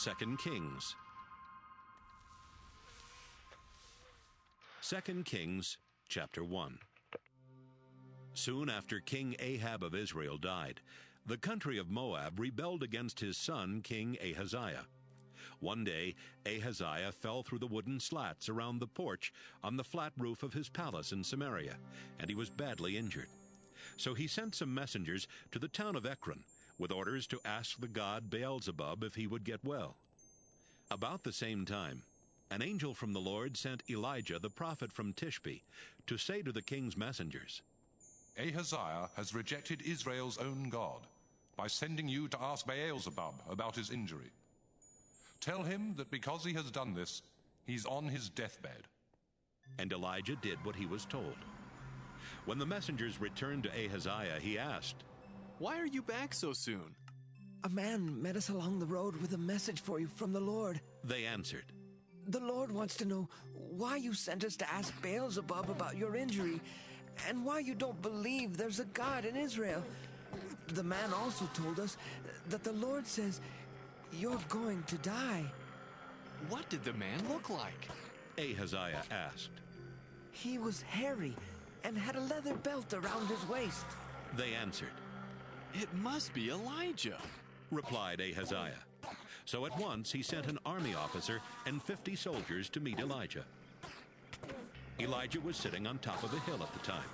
2 Kings. 2 Kings, chapter 1. Soon after King Ahab of Israel died, the country of Moab rebelled against his son, King Ahaziah. One day, Ahaziah fell through the wooden slats around the porch on the flat roof of his palace in Samaria, and he was badly injured. So he sent some messengers to the town of Ekron, with orders to ask the god Beelzebub if he would get well. About the same time, an angel from the Lord sent Elijah the prophet from Tishbe to say to the king's messengers, Ahaziah has rejected Israel's own God by sending you to ask Beelzebub about his injury. Tell him that because he has done this, he's on his deathbed. And Elijah did what he was told. When the messengers returned to Ahaziah, he asked, "Why are you back so soon?" "A man met us along the road with a message for you from the Lord." They answered. "The Lord wants to know why you sent us to ask Beelzebub about your injury, and why you don't believe there's a God in Israel. The man also told us that the Lord says you're going to die." What did the man look like? Ahaziah asked. "He was hairy and had a leather belt around his waist." They answered. It must be Elijah, replied Ahaziah. So at once he sent an army officer and 50 soldiers to meet Elijah. Elijah was sitting on top of a hill at the time.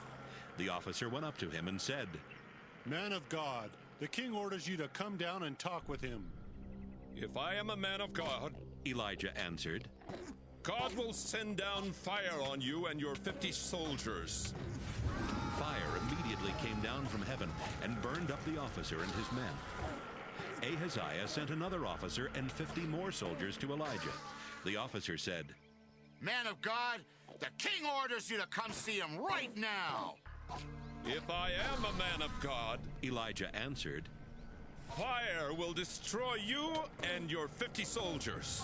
The officer went up to him and said, "Man of God, the king orders you to come down and talk with him." "If I am a man of God," Elijah answered, "God will send down fire on you and your 50 soldiers." Fire immediately came down from heaven and burned up the officer and his men. Ahaziah sent another officer and 50 more soldiers to Elijah. The officer said, "Man of God, the king orders you to come see him right now." "If I am a man of God," Elijah answered, "fire will destroy you and your 50 soldiers."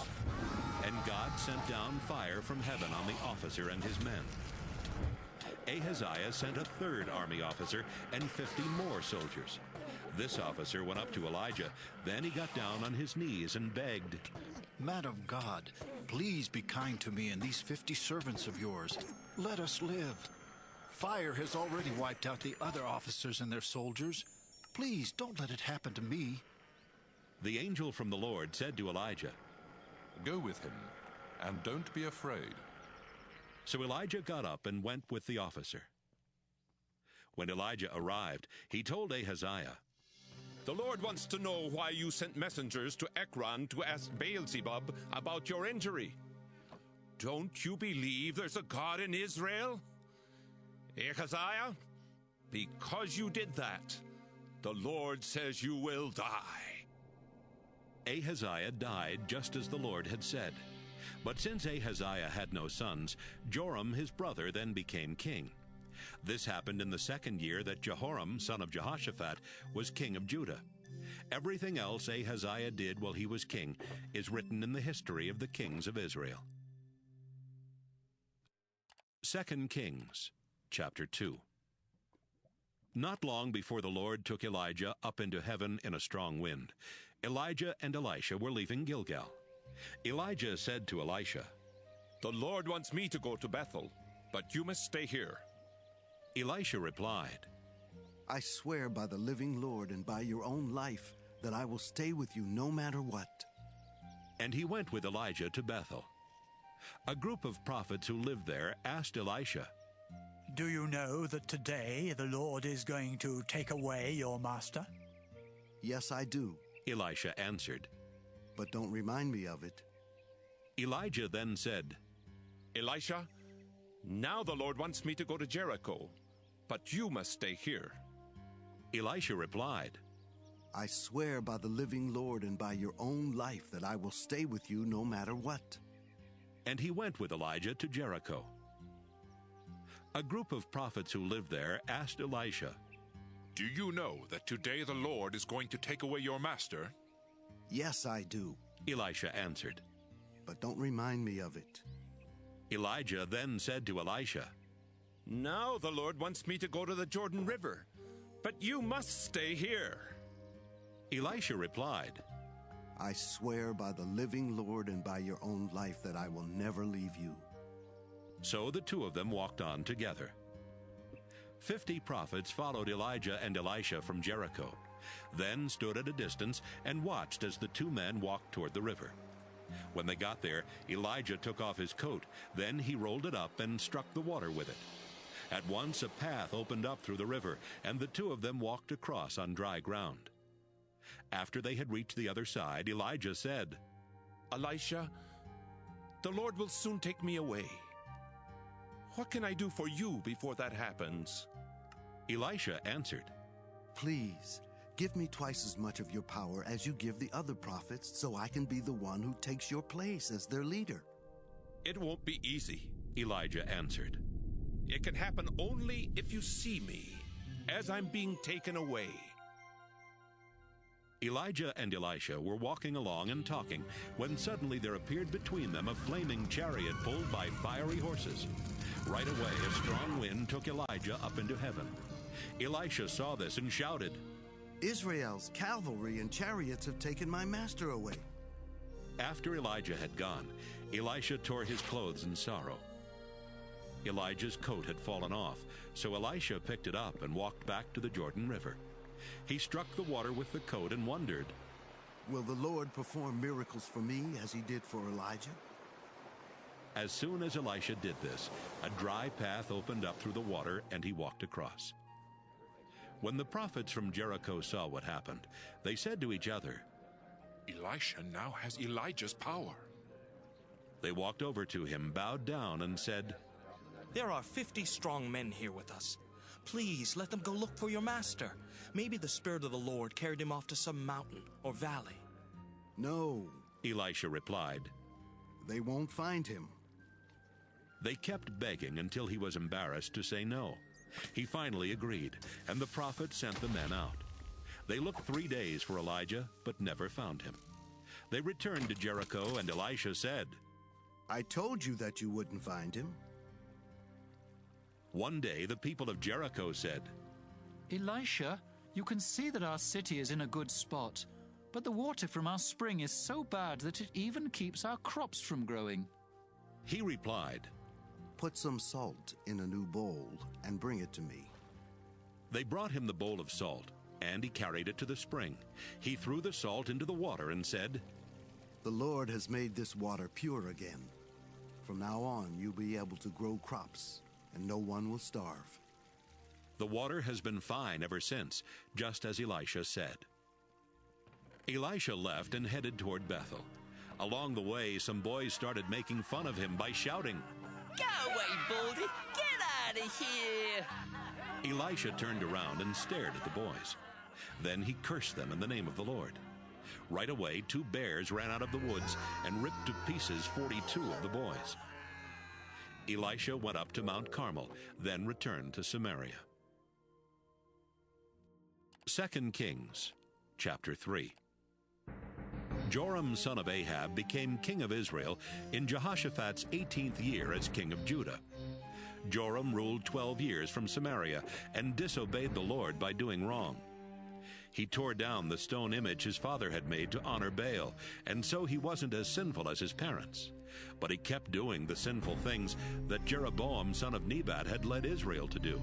And God sent down fire from heaven on the officer and his men. Ahaziah sent a third army officer and 50 more soldiers. This officer went up to Elijah. Then he got down on his knees and begged, "Man of God, please be kind to me and these 50 servants of yours. Let us live. Fire has already wiped out the other officers and their soldiers. Please don't let it happen to me." The angel from the Lord said to Elijah, Go with him, and don't be afraid. So Elijah got up and went with the officer. When Elijah arrived, he told Ahaziah, "The Lord wants to know why you sent messengers to Ekron to ask Beelzebub about your injury. Don't you believe there's a God in Israel? Ahaziah, because you did that, the Lord says you will die." Ahaziah died just as the Lord had said. But since Ahaziah had no sons, Joram his brother then became king. This happened in the 2nd year that Jehoram, son of Jehoshaphat, was king of Judah. Everything else Ahaziah did while he was king is written in the history of the kings of Israel. 2 Kings, chapter 2. Not long before the Lord took Elijah up into heaven in a strong wind, Elijah and Elisha were leaving Gilgal. Elijah said to Elisha, "The Lord wants me to go to Bethel, but you must stay here." Elisha replied, "I swear by the living Lord and by your own life that I will stay with you no matter what." And he went with Elijah to Bethel. A group of prophets who lived there asked Elisha, "Do you know that today the Lord is going to take away your master?" "Yes, I do," Elisha answered. "But don't remind me of it." Elijah then said, "Elisha, now the Lord wants me to go to Jericho, but you must stay here." Elisha replied, "I swear by the living Lord and by your own life that I will stay with you no matter what." And he went with Elijah to Jericho. A group of prophets who lived there asked Elisha, "Do you know that today the Lord is going to take away your master?" "Yes, I do," Elisha answered. "But don't remind me of it." Elijah then said to Elisha, "Now the Lord wants me to go to the Jordan River, but you must stay here." Elisha replied, I swear by the living Lord and by your own life that I will never leave you." So the two of them walked on together. 50 prophets followed Elijah and Elisha from Jericho, then stood at a distance and watched as the two men walked toward the river. When they got there, Elijah took off his coat. Then he rolled it up and struck the water with it. At once a path opened up through the river, and the two of them walked across on dry ground. After they had reached the other side, Elijah said, "Elisha, the Lord will soon take me away. What can I do for you before that happens?" Elisha answered, "Please, give me twice as much of your power as you give the other prophets, so I can be the one who takes your place as their leader." "It won't be easy," Elijah answered. "It can happen only if you see me, as I'm being taken away." Elijah and Elisha were walking along and talking when suddenly there appeared between them a flaming chariot pulled by fiery horses. Right away a strong wind took Elijah up into heaven. Elisha saw this and shouted, "Israel's cavalry and chariots have taken my master away." After Elijah had gone, Elisha tore his clothes in sorrow. Elijah's coat had fallen off, so Elisha picked it up and walked back to the Jordan River. He struck the water with the coat and wondered, "Will the Lord perform miracles for me as he did for Elijah?" As soon as Elisha did this, a dry path opened up through the water and he walked across. When the prophets from Jericho saw what happened, they said to each other, "Elisha now has Elijah's power." They walked over to him, bowed down, and said, "There are 50 strong men here with us. Please let them go look for your master. Maybe the Spirit of the Lord carried him off to some mountain or valley." "No," Elisha replied. "They won't find him." They kept begging until he was embarrassed to say no. He finally agreed, and the prophet sent the men out. They looked 3 days for Elijah, but never found him. They returned to Jericho, and Elisha said, "I told you that you wouldn't find him." One day the people of Jericho said, "Elisha, you can see that our city is in a good spot, but the water from our spring is so bad that it even keeps our crops from growing." He replied, "Put some salt in a new bowl and bring it to me." They brought him the bowl of salt, and he carried it to the spring. He threw the salt into the water and said, "The Lord has made this water pure again. From now on you'll be able to grow crops, and no one will starve." The water has been fine ever since, just as Elisha said. Elisha left and headed toward Bethel. Along the way, some boys started making fun of him by shouting, "Go away, Baldy! Get out of here!" Elisha turned around and stared at the boys. Then he cursed them in the name of the Lord. Right away, 2 bears ran out of the woods and ripped to pieces 42 of the boys. Elisha went up to Mount Carmel, then returned to Samaria. 2 Kings, chapter 3. Joram, son of Ahab, became king of Israel in Jehoshaphat's 18th year as king of Judah. Joram ruled 12 years from Samaria and disobeyed the Lord by doing wrong. He tore down the stone image his father had made to honor Baal, and so he wasn't as sinful as his parents. But he kept doing the sinful things that Jeroboam, son of Nebat, had led Israel to do.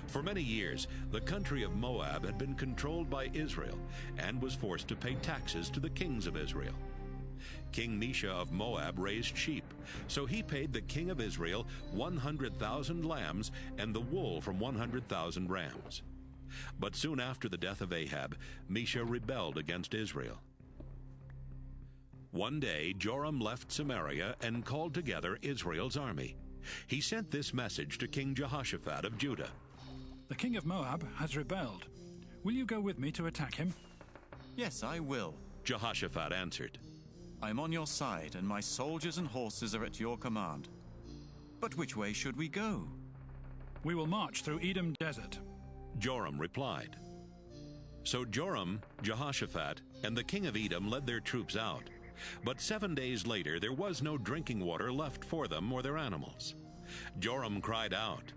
For many years, the country of Moab had been controlled by Israel and was forced to pay taxes to the kings of Israel. King Mesha of Moab raised sheep, so he paid the king of Israel 100,000 lambs and the wool from 100,000 rams. But soon after the death of Ahab, Mesha rebelled against Israel. One day, Joram left Samaria and called together Israel's army. He sent this message to King Jehoshaphat of Judah. "The king of Moab has rebelled. Will you go with me to attack him?" "Yes, I will," Jehoshaphat answered. "I am on your side, and my soldiers and horses are at your command. But which way should we go?" "We will march through Edom Desert," Joram replied. So Joram, Jehoshaphat, and the king of Edom led their troops out. But 7 days later there was no drinking water left for them or their animals. Joram cried out,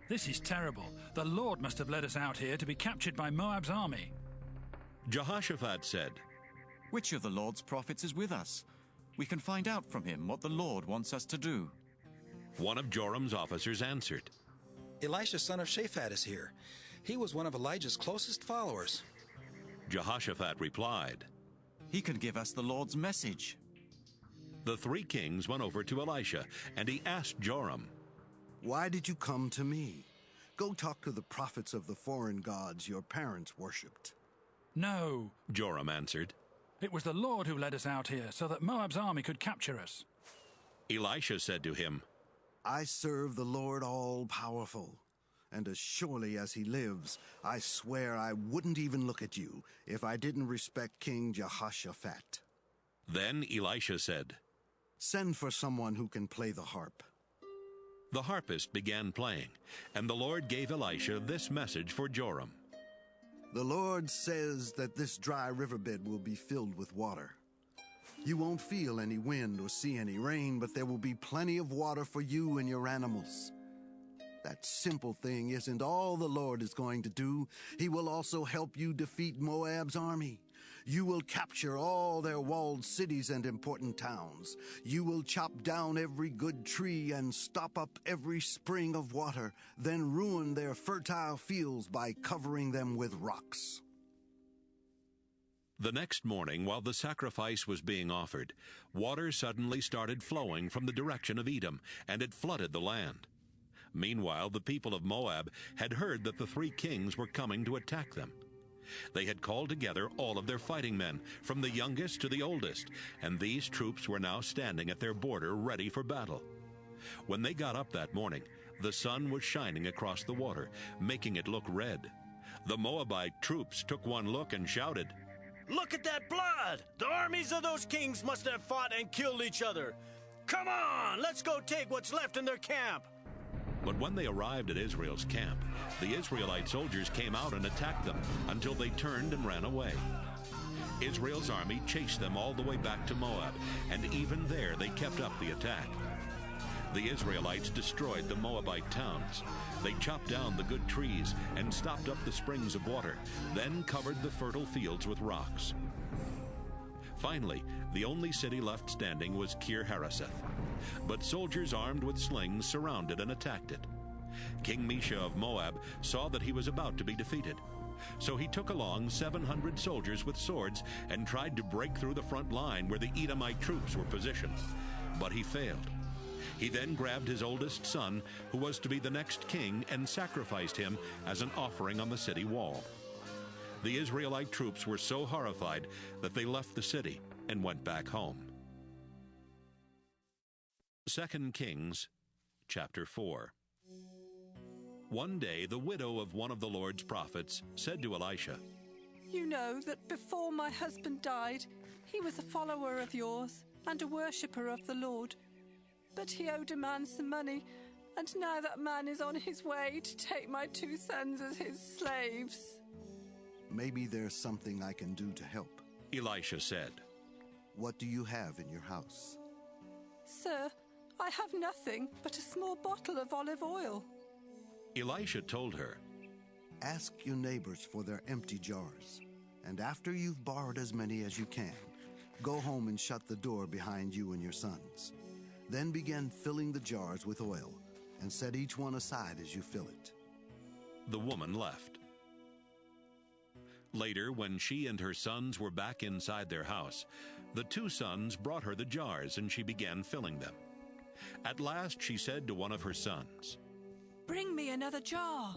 "This is terrible. The Lord must have led us out here to be captured by Moab's army." Jehoshaphat said, Which of the Lord's prophets is with us? We can find out from him what the Lord wants us to do. One of Joram's officers answered, Elisha son of Shaphat is here. He was one of Elijah's closest followers. Jehoshaphat replied, He can give us the Lord's message. The three kings went over to Elisha, and he asked Joram, Why did you come to me? Go talk to the prophets of the foreign gods your parents worshipped. No, Joram answered. It was the Lord who led us out here so that Moab's army could capture us. Elisha said to him, I serve the Lord all-powerful, and as surely as he lives, I swear I wouldn't even look at you if I didn't respect King Jehoshaphat. Then Elisha said, Send for someone who can play the harp. The harpist began playing, and the Lord gave Elisha this message for Joram. The Lord says that this dry riverbed will be filled with water. You won't feel any wind or see any rain, but there will be plenty of water for you and your animals. That simple thing isn't all the Lord is going to do. He will also help you defeat Moab's army. You will capture all their walled cities and important towns. You will chop down every good tree and stop up every spring of water, then ruin their fertile fields by covering them with rocks. The next morning, while the sacrifice was being offered, water suddenly started flowing from the direction of Edom, and it flooded the land. Meanwhile, the people of Moab had heard that the three kings were coming to attack them. They had called together all of their fighting men, from the youngest to the oldest, and these troops were now standing at their border ready for battle. When they got up that morning, the sun was shining across the water, making it look red. The Moabite troops took one look and shouted, Look at that blood! The armies of those kings must have fought and killed each other. Come on, let's go take what's left in their camp. But when they arrived at Israel's camp, the Israelite soldiers came out and attacked them until they turned and ran away. Israel's army chased them all the way back to Moab, and even there they kept up the attack. The Israelites destroyed the Moabite towns. They chopped down the good trees and stopped up the springs of water, then covered the fertile fields with rocks. Finally, the only city left standing was Kir-Hareseth. But soldiers armed with slings surrounded and attacked it. King Mesha of Moab saw that he was about to be defeated. So he took along 700 soldiers with swords and tried to break through the front line where the Edomite troops were positioned. But he failed. He then grabbed his oldest son, who was to be the next king, and sacrificed him as an offering on the city wall. The Israelite troops were so horrified that they left the city and went back home. 2 Kings, chapter 4. One day the widow of one of the Lord's prophets said to Elisha, You know that before my husband died, he was a follower of yours and a worshipper of the Lord. But he owed a man some money, and now that man is on his way to take my 2 sons as his slaves. Maybe there's something I can do to help. Elisha said, What do you have in your house? Sir, I have nothing but a small bottle of olive oil. Elisha told her, Ask your neighbors for their empty jars, and after you've borrowed as many as you can, go home and shut the door behind you and your sons. Then begin filling the jars with oil, and set each one aside as you fill it. The woman left. Later, when she and her sons were back inside their house, the 2 sons brought her the jars, and she began filling them. At last she said to one of her sons, Bring me another jar.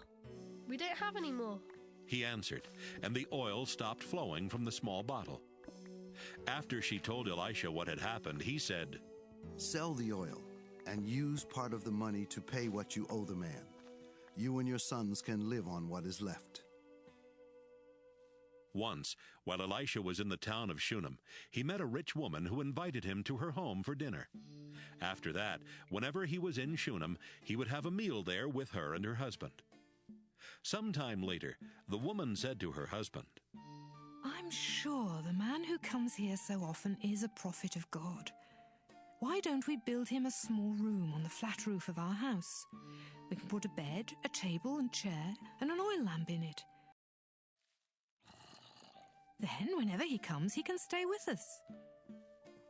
We don't have any more. He answered, and the oil stopped flowing from the small bottle. After she told Elisha what had happened, he said, Sell the oil, and use part of the money to pay what you owe the man. You and your sons can live on what is left. Once, while Elisha was in the town of Shunem, he met a rich woman who invited him to her home for dinner. After that, whenever he was in Shunem, he would have a meal there with her and her husband. Sometime later, the woman said to her husband, I'm sure the man who comes here so often is a prophet of God. Why don't we build him a small room on the flat roof of our house? We can put a bed, a table and chair, and an oil lamp in it. Then, whenever he comes, he can stay with us.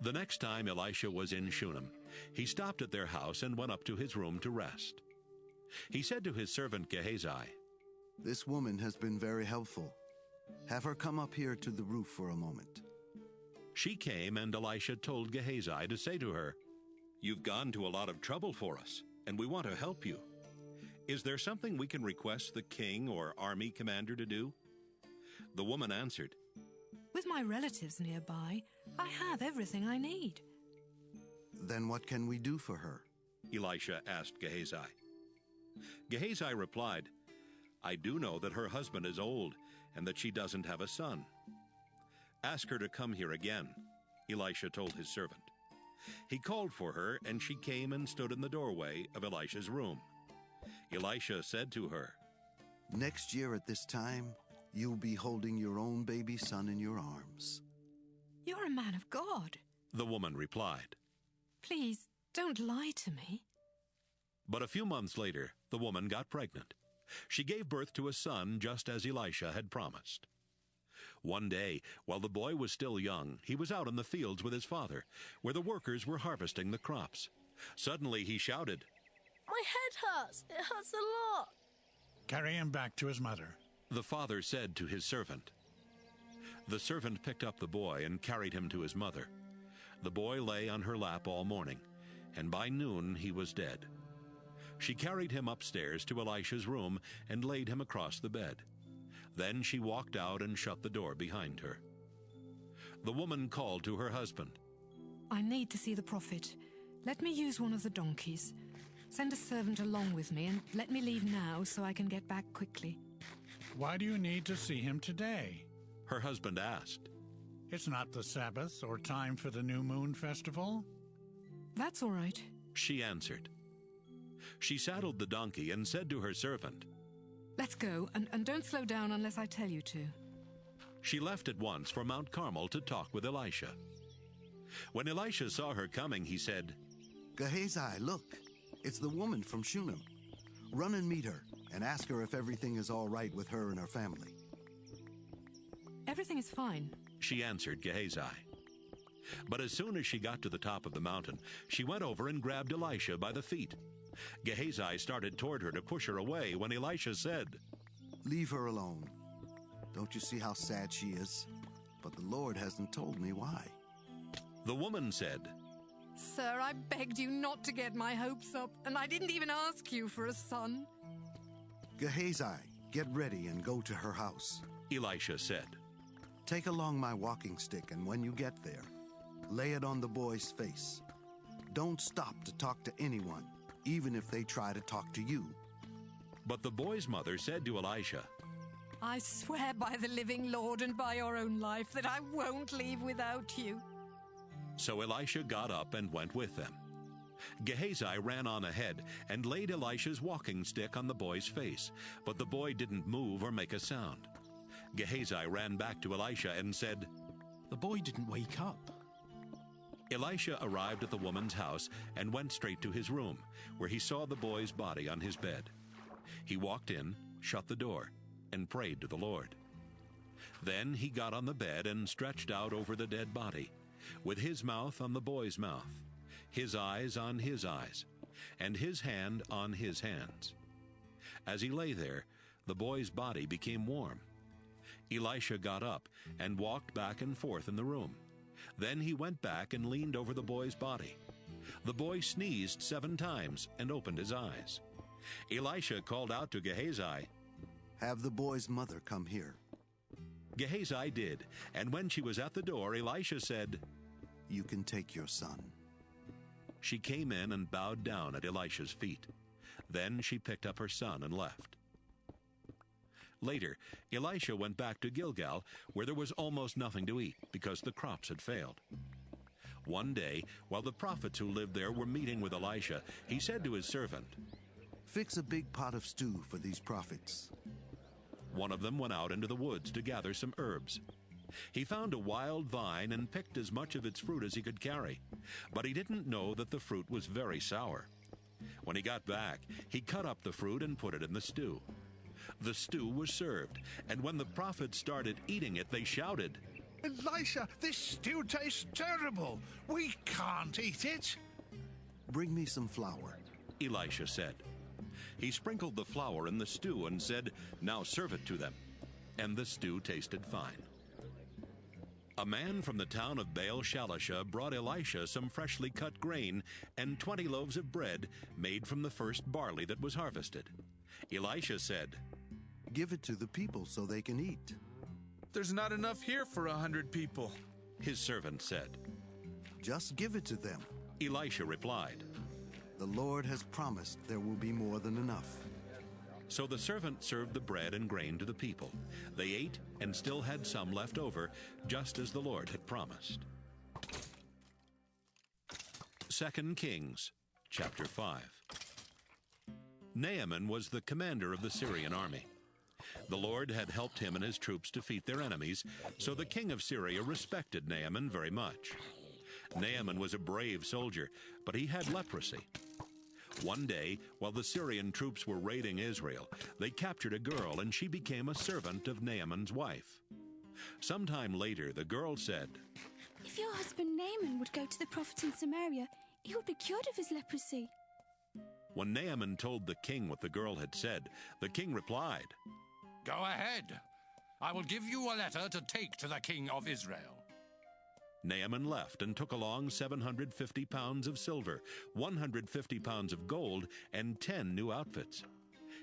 The next time Elisha was in Shunem, he stopped at their house and went up to his room to rest. He said to his servant Gehazi, "This woman has been very helpful. Have her come up here to the roof for a moment." She came, and Elisha told Gehazi to say to her, "You've gone to a lot of trouble for us, and we want to help you. Is there something we can request the king or army commander to do?" The woman answered, With my relatives nearby, I have everything I need. "Then what can we do for her?" Elisha asked Gehazi. Gehazi replied, "I do know that her husband is old and that she doesn't have a son." "Ask her to come here again," Elisha told his servant. He called for her, and she came and stood in the doorway of Elisha's room. Elisha said to her, "Next year at this time, you'll be holding your own baby son in your arms." You're a man of God. The woman replied. Please, don't lie to me. But a few months later, the woman got pregnant. She gave birth to a son, just as Elisha had promised. One day, while the boy was still young, he was out in the fields with his father, where the workers were harvesting the crops. Suddenly he shouted, "My head hurts! It hurts a lot!" "Carry him back to his mother," the father said to his servant. The servant picked up the boy and carried him to his mother. The boy lay on her lap all morning, and by noon he was dead. She carried him upstairs to Elisha's room and laid him across the bed. Then she walked out and shut the door behind her. The woman called to her husband. I need to see the prophet. Let me use one of the donkeys. Send a servant along with me and let me leave now so I can get back quickly. "Why do you need to see him today?" Her husband asked. "It's not the Sabbath or time for the new moon festival." That's all right, she answered. She saddled the donkey and said to her servant, Let's go, and don't slow down unless I tell you to. She left at once for Mount Carmel to talk with Elisha. When Elisha saw her coming, he said, "Gehazi, look, it's the woman from Shunem. Run and meet her, and ask her if everything is all right with her and her family." Everything is fine, she answered Gehazi. But as soon as she got to the top of the mountain, she went over and grabbed Elisha by the feet. Gehazi started toward her to push her away when Elisha said, "Leave her alone. Don't you see how sad she is? But the Lord hasn't told me why." The woman said, Sir, I begged you not to get my hopes up, and I didn't even ask you for a son. "Gehazi, get ready and go to her house," Elisha said. "Take along my walking stick, and when you get there, lay it on the boy's face. Don't stop to talk to anyone, even if they try to talk to you." But the boy's mother said to Elisha, I swear by the living Lord and by your own life that I won't leave without you. So Elisha got up and went with them. Gehazi ran on ahead and laid Elisha's walking stick on the boy's face, but the boy didn't move or make a sound. Gehazi ran back to Elisha and said, "The boy didn't wake up." Elisha arrived at the woman's house and went straight to his room, where he saw the boy's body on his bed. He walked in, shut the door, and prayed to the Lord. Then he got on the bed and stretched out over the dead body, with his mouth on the boy's mouth, his eyes on his eyes, and his hand on his hands. As he lay there, the boy's body became warm. Elisha got up and walked back and forth in the room. Then he went back and leaned over the boy's body. The boy sneezed 7 times and opened his eyes. Elisha called out to Gehazi, "Have the boy's mother come here." Gehazi did, and when she was at the door, Elisha said, "You can take your son." She came in and bowed down at Elisha's feet. Then she picked up her son and left. Later, Elisha went back to Gilgal, where there was almost nothing to eat because the crops had failed. One day, while the prophets who lived there were meeting with Elisha, he said to his servant, "Fix a big pot of stew for these prophets." One of them went out into the woods to gather some herbs. He found a wild vine and picked as much of its fruit as he could carry, but he didn't know that the fruit was very sour. When he got back, he cut up the fruit and put it in the stew. The stew was served, and when the prophets started eating it, they shouted, "Elisha, this stew tastes terrible. We can't eat it." "Bring me some flour," Elisha said. He sprinkled the flour in the stew and said, "Now serve it to them." And the stew tasted fine. A man from the town of Baal-Shalisha brought Elisha some freshly cut grain and 20 loaves of bread made from the first barley that was harvested. Elisha said, "Give it to the people so they can eat." "There's not enough here for 100 people," his servant said. "Just give it to them," Elisha replied. "The Lord has promised there will be more than enough." So the servant served the bread and grain to the people. They ate and still had some left over, just as the Lord had promised. 2 Kings, chapter 5. Naaman was the commander of the Syrian army. The Lord had helped him and his troops defeat their enemies, so the king of Syria respected Naaman very much. Naaman was a brave soldier, but he had leprosy. One day, while the Syrian troops were raiding Israel, they captured a girl, and she became a servant of Naaman's wife. Sometime later, the girl said, "If your husband Naaman would go to the prophet in Samaria, he would be cured of his leprosy." When Naaman told the king what the girl had said, the king replied, "Go ahead. I will give you a letter to take to the king of Israel." Naaman left and took along 750 pounds of silver, 150 pounds of gold, and 10 new outfits.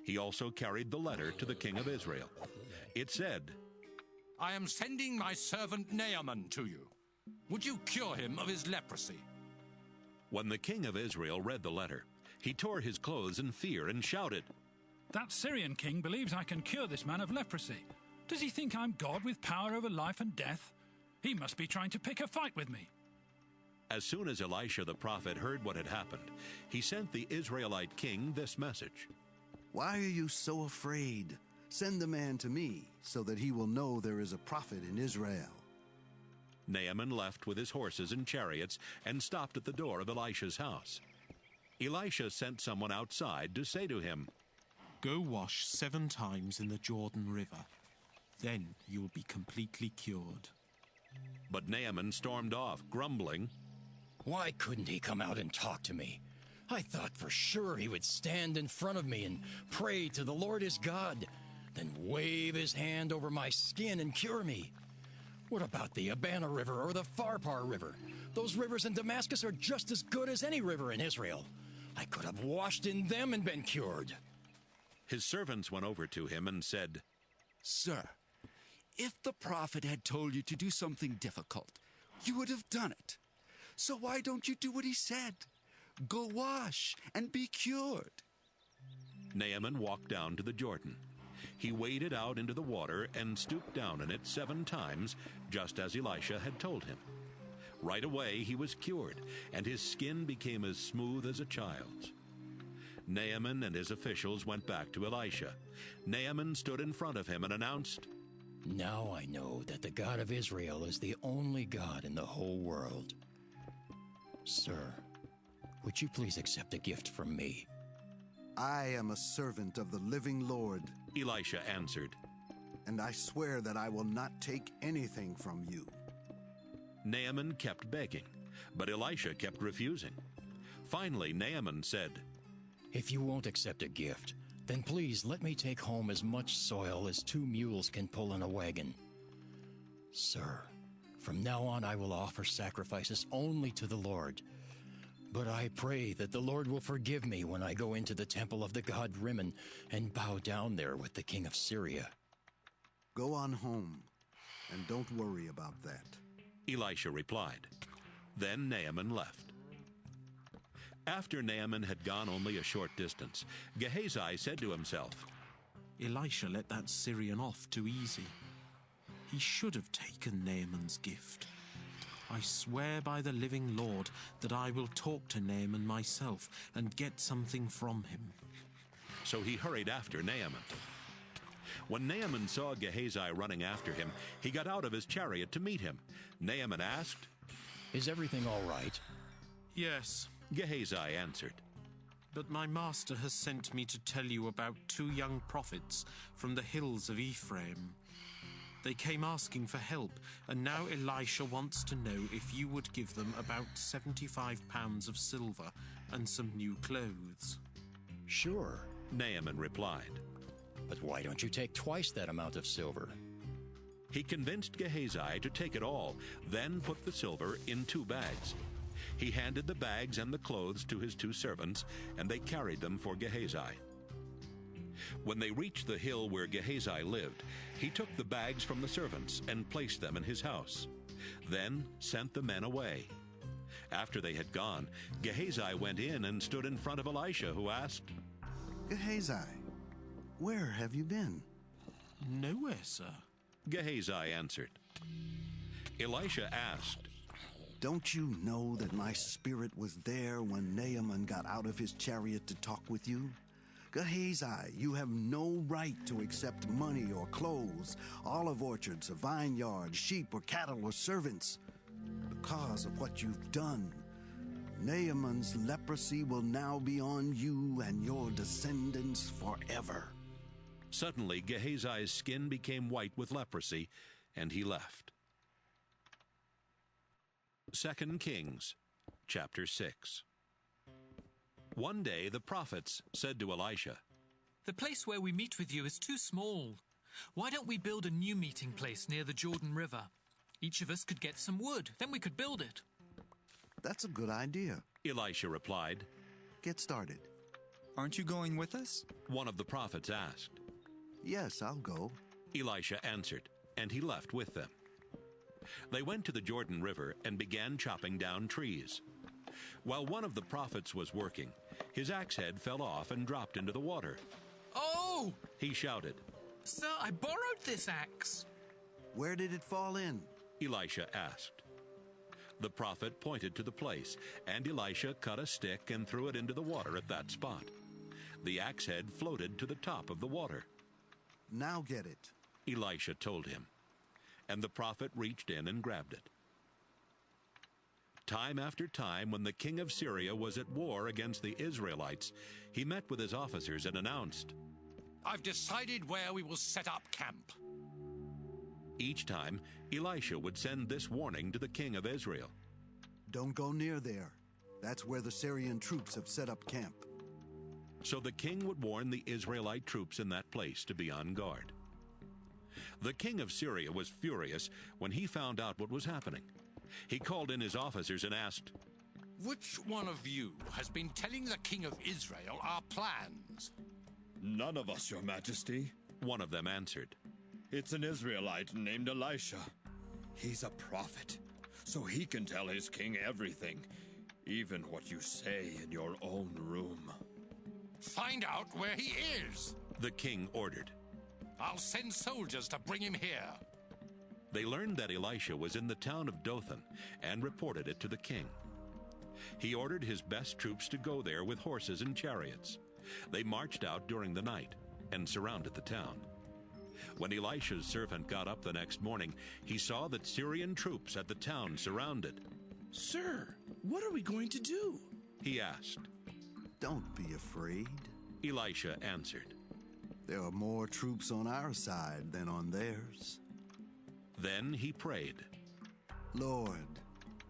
He also carried the letter to the king of Israel. It said, "I am sending my servant Naaman to you. Would you cure him of his leprosy?" When the king of Israel read the letter, he tore his clothes in fear and shouted, "That Syrian king believes I can cure this man of leprosy. Does he think I'm God with power over life and death? He must be trying to pick a fight with me." As soon as Elisha the prophet heard what had happened, he sent the Israelite king this message, "Why are you so afraid? Send the man to me, so that he will know there is a prophet in Israel." Naaman left with his horses and chariots and stopped at the door of Elisha's house. Elisha sent someone outside to say to him, "Go wash 7 times in the Jordan River. Then you will be completely cured." But Naaman stormed off, grumbling, "Why couldn't he come out and talk to me? I thought for sure he would stand in front of me and pray to the Lord his God, then wave his hand over my skin and cure me. What about the Abana River or the Pharpar River? Those rivers in Damascus are just as good as any river in Israel. I could have washed in them and been cured." His servants went over to him and said, "Sir, if the prophet had told you to do something difficult, you would have done it. So why don't you do what he said? Go wash and be cured." Naaman walked down to the Jordan. He waded out into the water and stooped down in it 7 times, just as Elisha had told him. Right away he was cured, and his skin became as smooth as a child's. Naaman and his officials went back to Elisha. Naaman stood in front of him and announced, "Now I know that the God of Israel is the only God in the whole world. Sir, would you please accept a gift from me?" "I am a servant of the living Lord," Elisha answered, "and I swear that I will not take anything from you." Naaman kept begging, but Elisha kept refusing. Finally, Naaman said, "If you won't accept a gift, then please let me take home as much soil as 2 mules can pull in a wagon. Sir, from now on I will offer sacrifices only to the Lord. But I pray that the Lord will forgive me when I go into the temple of the god Rimmon and bow down there with the king of Syria." "Go on home, and don't worry about that," Elisha replied. Then Naaman left. After Naaman had gone only a short distance, Gehazi said to himself, "Elisha let that Syrian off too easy. He should have taken Naaman's gift. I swear by the living Lord that I will talk to Naaman myself and get something from him." So he hurried after Naaman. When Naaman saw Gehazi running after him, he got out of his chariot to meet him. Naaman asked, "Is everything all right?" "Yes," Gehazi answered. But my master has sent me to tell you about 2 young prophets from the hills of Ephraim. They came asking for help, and now Elisha wants to know if you would give them about 75 pounds of silver and some new clothes." "Sure," Naaman replied. "But why don't you take twice that amount of silver?" He convinced Gehazi to take it all, then put the silver in 2 bags. He handed the bags and the clothes to his 2 servants, and they carried them for Gehazi. When they reached the hill where Gehazi lived, he took the bags from the servants and placed them in his house, then sent the men away. After they had gone, Gehazi went in and stood in front of Elisha, who asked, "Gehazi, where have you been?" "Nowhere, sir," Gehazi answered. Elisha asked, "Don't you know that my spirit was there when Naaman got out of his chariot to talk with you? Gehazi, you have no right to accept money or clothes, olive orchards, a vineyard, sheep or cattle or servants. Because of what you've done, Naaman's leprosy will now be on you and your descendants forever." Suddenly Gehazi's skin became white with leprosy, and he left. 2 Kings, chapter 6. One day the prophets said to Elisha, "The place where we meet with you is too small. Why don't we build a new meeting place near the Jordan River? Each of us could get some wood, then we could build it." "That's a good idea," Elisha replied. "Get started." "Aren't you going with us?" one of the prophets asked. "Yes, I'll go," Elisha answered, and he left with them. They went to the Jordan River and began chopping down trees. While one of the prophets was working, his axe head fell off and dropped into the water. "Oh!" he shouted. "Sir, I borrowed this axe." "Where did it fall in?" Elisha asked. The prophet pointed to the place, and Elisha cut a stick and threw it into the water at that spot. The axe head floated to the top of the water. "Now get it," Elisha told him, and the prophet reached in and grabbed it. Time after time, when the king of Syria was at war against the Israelites, he met with his officers and announced, "I've decided where we will set up camp." Each time, Elisha would send this warning to the king of Israel: "Don't go near there. That's where the Syrian troops have set up camp." So the king would warn the Israelite troops in that place to be on guard. The king of Syria was furious when he found out what was happening. He called in his officers and asked, "Which one of you has been telling the king of Israel our plans?" "None of us, your majesty," one of them answered. "It's an Israelite named Elisha. He's a prophet, so he can tell his king everything, even what you say in your own room." "Find out where he is," the king ordered. "I'll send soldiers to bring him here." They learned that Elisha was in the town of Dothan and reported it to the king. He ordered his best troops to go there with horses and chariots. They marched out during the night and surrounded the town. When Elisha's servant got up the next morning, he saw that Syrian troops had the town surrounded. "Sir, what are we going to do?" he asked. "Don't be afraid," Elisha answered. "There are more troops on our side than on theirs." Then he prayed, "Lord,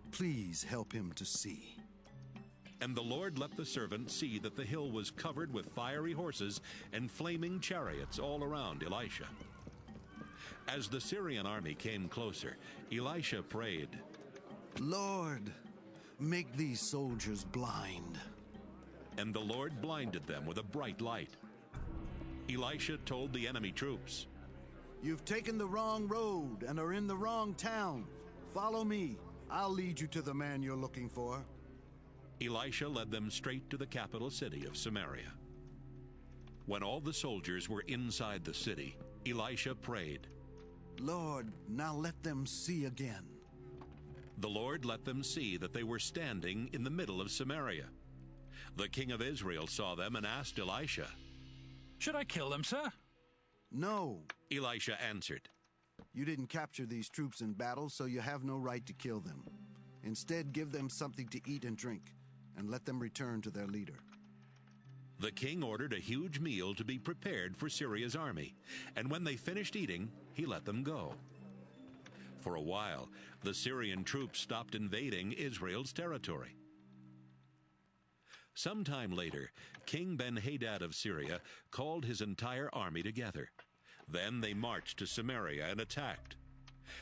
please help him to see." And the Lord let the servant see that the hill was covered with fiery horses and flaming chariots all around Elisha. As the Syrian army came closer, Elisha prayed, "Lord, make these soldiers blind." And the Lord blinded them with a bright light. Elisha told the enemy troops, "You've taken the wrong road and are in the wrong town. Follow me. I'll lead you to the man you're looking for." Elisha led them straight to the capital city of Samaria. When all the soldiers were inside the city, Elisha prayed, "Lord, now let them see again." The Lord let them see that they were standing in the middle of Samaria. The king of Israel saw them and asked Elisha, "Should I kill them, sir?" "No," Elisha answered. "You didn't capture these troops in battle, so you have no right to kill them. Instead, give them something to eat and drink, and let them return to their leader." The king ordered a huge meal to be prepared for Syria's army, and when they finished eating, he let them go. For a while, the Syrian troops stopped invading Israel's territory. Sometime later, King Ben-Hadad of Syria called his entire army together. Then they marched to Samaria and attacked.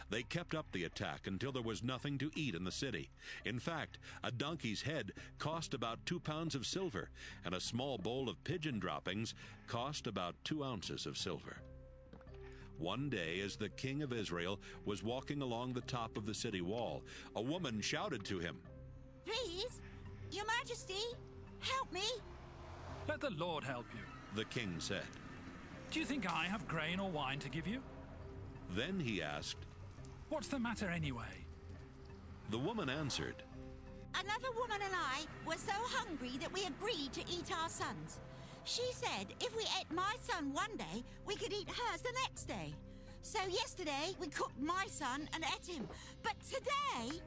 They kept up the attack until there was nothing to eat in the city. In fact, a donkey's head cost about 2 pounds of silver, and a small bowl of pigeon droppings cost about 2 ounces of silver. One day, as the king of Israel was walking along the top of the city wall, a woman shouted to him, "Please, Your Majesty, help me." Let the Lord help you, the king said. Do you think I have grain or wine to give you? Then he asked, What's the matter anyway? The woman answered, "Another woman and I were so hungry that we agreed to eat our sons. She said if we ate my son one day, we could eat hers the next day. So yesterday we cooked my son and ate him. But today,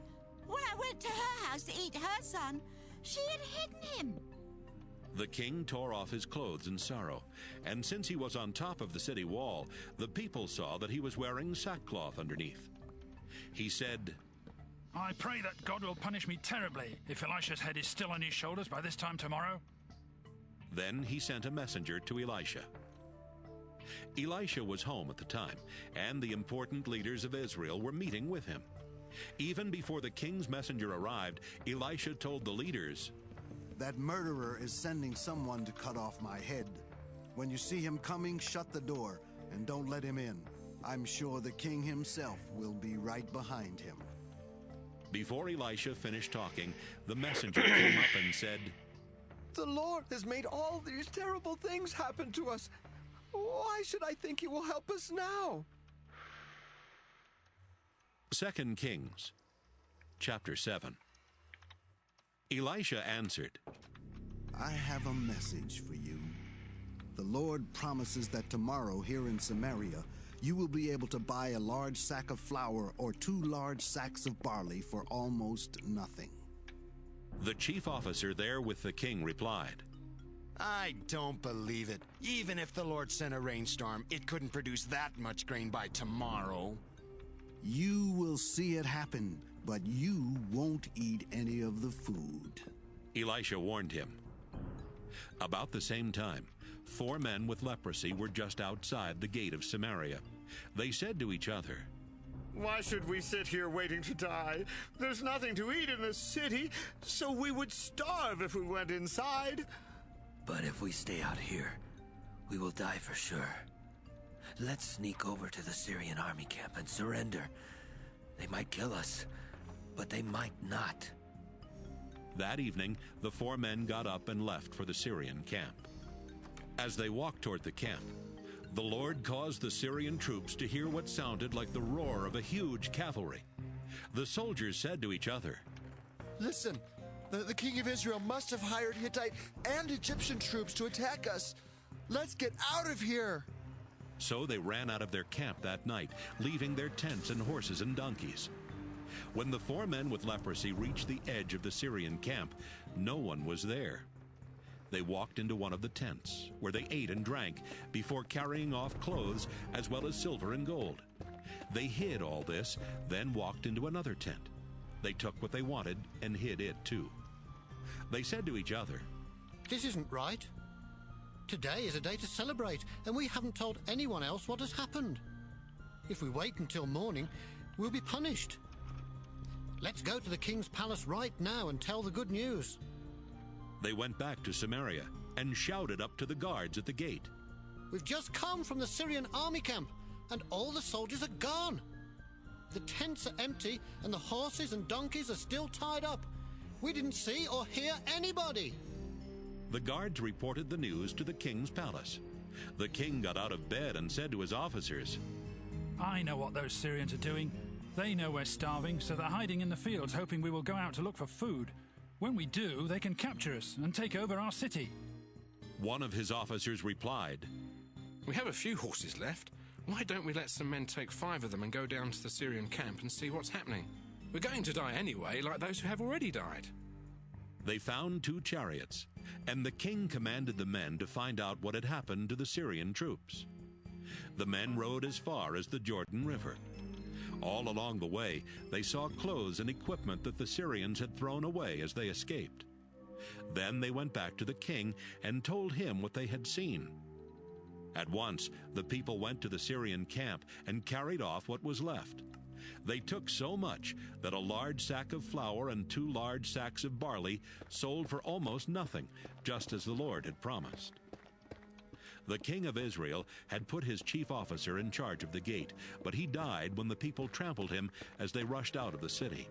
when I went to her house to eat her son, she had hidden him." The king tore off his clothes in sorrow, and since he was on top of the city wall, the people saw that he was wearing sackcloth underneath. He said, I pray that God will punish me terribly if Elisha's head is still on his shoulders by this time tomorrow. Then he sent a messenger to Elisha. Elisha was home at the time, and the important leaders of Israel were meeting with him. Even before the king's messenger arrived, Elisha told the leaders, "That murderer is sending someone to cut off my head. When you see him coming, shut the door and don't let him in. I'm sure the king himself will be right behind him." Before Elisha finished talking, the messenger came up and said, "The Lord has made all these terrible things happen to us. Why should I think he will help us now?" 2 Kings, chapter 7. Elisha answered, "I have a message for you. The Lord promises that tomorrow here in Samaria, you will be able to buy a large sack of flour or 2 large sacks of barley for almost nothing." The chief officer there with the king replied, "I don't believe it. Even if the Lord sent a rainstorm, it couldn't produce that much grain by tomorrow." "You will see it happen, but you won't eat any of the food," Elisha warned him. About the same time, 4 men with leprosy were just outside the gate of Samaria. They said to each other, "Why should we sit here waiting to die? There's nothing to eat in this city, so we would starve if we went inside." "But if we stay out here, we will die for sure. Let's sneak over to the Syrian army camp and surrender. They might kill us, but they might not." That evening, the 4 men got up and left for the Syrian camp. As they walked toward the camp, the Lord caused the Syrian troops to hear what sounded like the roar of a huge cavalry. The soldiers said to each other, "Listen, the king of Israel must have hired Hittite and Egyptian troops to attack us. Let's get out of here." So they ran out of their camp that night, leaving their tents and horses and donkeys. When the 4 men with leprosy reached the edge of the Syrian camp, no one was there. They walked into one of the tents, where they ate and drank, before carrying off clothes as well as silver and gold. They hid all this, then walked into another tent. They took what they wanted and hid it too. They said to each other, "This isn't right. Today is a day to celebrate, and we haven't told anyone else what has happened. If we wait until morning, we'll be punished. Let's go to the king's palace right now and tell the good news." They went back to Samaria and shouted up to the guards at the gate, "We've just come from the Syrian army camp, and all the soldiers are gone. The tents are empty, and the horses and donkeys are still tied up. We didn't see or hear anybody." The guards reported the news to the king's palace. The king got out of bed and said to his officers, "I know what those Syrians are doing. They know we're starving, so they're hiding in the fields, hoping we will go out to look for food. When we do, they can capture us and take over our city." One of his officers replied, "We have a few horses left. Why don't we let some men take 5 of them and go down to the Syrian camp and see what's happening? We're going to die anyway, like those who have already died." They found 2 chariots, and the king commanded the men to find out what had happened to the Syrian troops. The men rode as far as the Jordan River. All along the way, they saw clothes and equipment that the Syrians had thrown away as they escaped. Then they went back to the king and told him what they had seen. At once, the people went to the Syrian camp and carried off what was left. They took so much that a large sack of flour and 2 large sacks of barley sold for almost nothing, just as the Lord had promised. The king of Israel had put his chief officer in charge of the gate, but he died when the people trampled him as they rushed out of the city.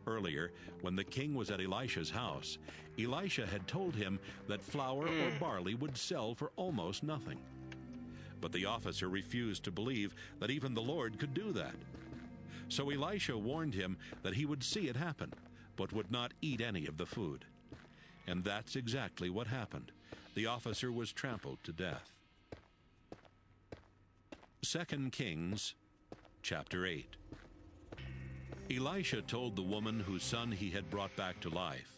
Earlier, when the king was at Elisha's house, Elisha had told him that flour or barley would sell for almost nothing. But the officer refused to believe that even the Lord could do that. So Elisha warned him that he would see it happen, but would not eat any of the food. And that's exactly what happened. The officer was trampled to death. 2 Kings, chapter 8. Elisha told the woman whose son he had brought back to life,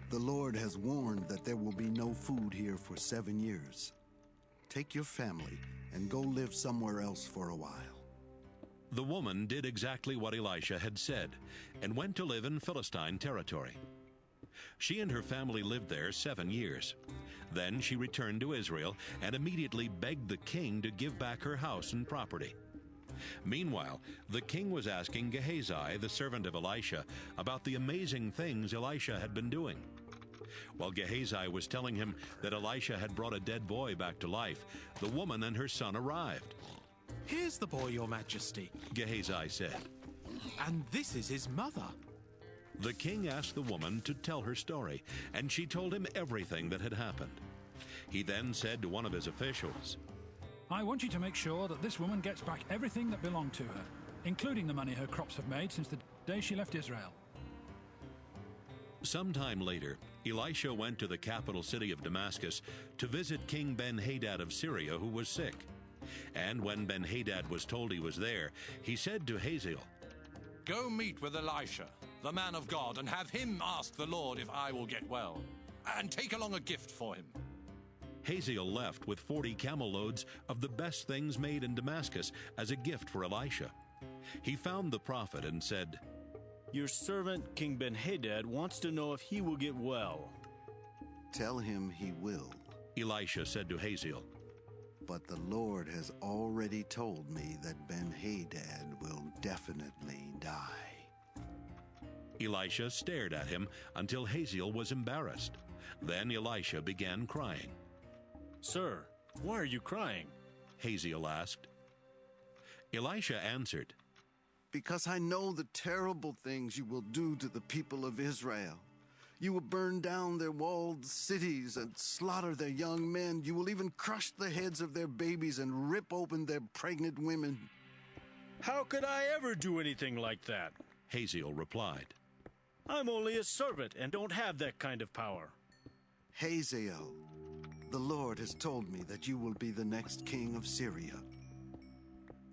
"The Lord has warned that there will be no food here for 7 years. Take your family and go live somewhere else for a while." The woman did exactly what Elisha had said and went to live in Philistine territory. She and her family lived there 7 years. Then she returned to Israel and immediately begged the king to give back her house and property. Meanwhile, the king was asking Gehazi, the servant of Elisha, about the amazing things Elisha had been doing. While Gehazi was telling him that Elisha had brought a dead boy back to life, the woman and her son arrived. "Here's the boy, Your Majesty," Gehazi said. "And this is his mother." The king asked the woman to tell her story, and she told him everything that had happened. He then said to one of his officials, I want you to make sure that this woman gets back everything that belonged to her, including the money her crops have made since the day she left Israel. Sometime later, Elisha went to the capital city of Damascus to visit King Ben-Hadad of Syria, who was sick. And when Ben-Hadad was told he was there, he said to Hazael, Go meet with Elisha, the man of God, and have him ask the Lord if I will get well, and take along a gift for him. Hazael left with 40 camel loads of the best things made in Damascus as a gift for Elisha. He found the prophet and said, Your servant, King Ben-Hadad, wants to know if he will get well. Tell him he will, Elisha said to Hazael. But the Lord has already told me that Ben-Hadad will definitely die. Elisha stared at him until Hazael was embarrassed. Then Elisha began crying. Sir, why are you crying? Hazael asked. Elisha answered, Because I know the terrible things you will do to the people of Israel. You will burn down their walled cities and slaughter their young men. You will even crush the heads of their babies and rip open their pregnant women. How could I ever do anything like that? Hazael replied. I'm only a servant and don't have that kind of power. Hazael, the Lord has told me that you will be the next king of Syria.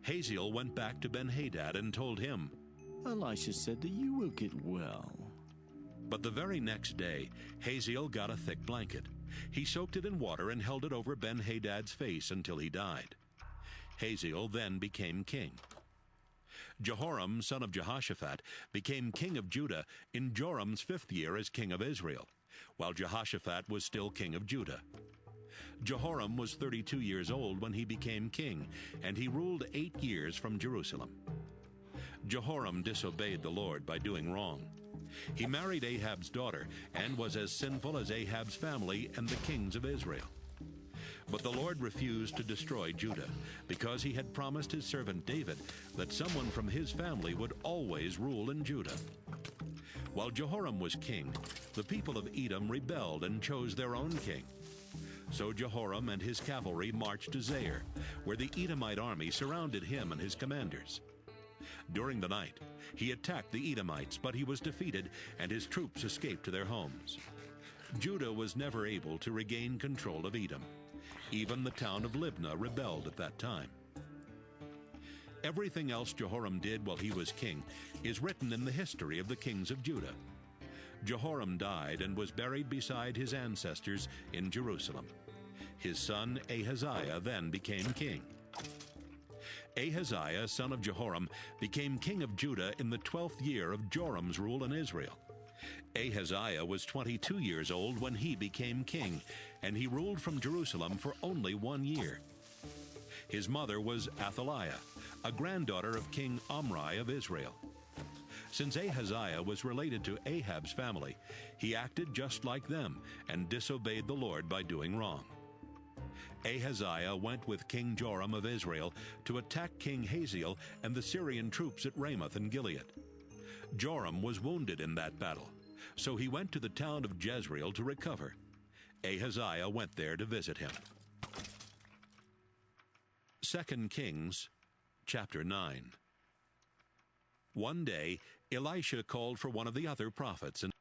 Hazael went back to Ben-Hadad and told him, Elisha said that you will get well. But the very next day, Hazael got a thick blanket. He soaked it in water and held it over Ben-Hadad's face until he died. Hazael then became king. Jehoram, son of Jehoshaphat, became king of Judah in Joram's 5th year as king of Israel, while Jehoshaphat was still king of Judah. Jehoram was 32 years old when he became king, and he ruled 8 years from Jerusalem. Jehoram disobeyed the Lord by doing wrong. He married Ahab's daughter and was as sinful as Ahab's family and the kings of Israel. But the Lord refused to destroy Judah because he had promised his servant David that someone from his family would always rule in Judah. While Jehoram was king, the people of Edom rebelled and chose their own king. So Jehoram and his cavalry marched to Zair, where the Edomite army surrounded him and his commanders. During the night, he attacked the Edomites, but he was defeated, and his troops escaped to their homes. Judah was never able to regain control of Edom. Even the town of Libnah rebelled at that time. Everything else Jehoram did while he was king is written in the history of the kings of Judah. Jehoram died and was buried beside his ancestors in Jerusalem. His son Ahaziah then became king. Ahaziah, son of Jehoram, became king of Judah in the 12th year of Joram's rule in Israel. Ahaziah was 22 years old when he became king, and he ruled from Jerusalem for only 1 year. His mother was Athaliah, a granddaughter of King Omri of Israel. Since Ahaziah was related to Ahab's family, he acted just like them and disobeyed the Lord by doing wrong. Ahaziah went with King Joram of Israel to attack King Hazael and the Syrian troops at Ramoth in Gilead. Joram was wounded in that battle, so he went to the town of Jezreel to recover. Ahaziah went there to visit him. 2 Kings, chapter 9. One day, Elisha called for one of the other prophets and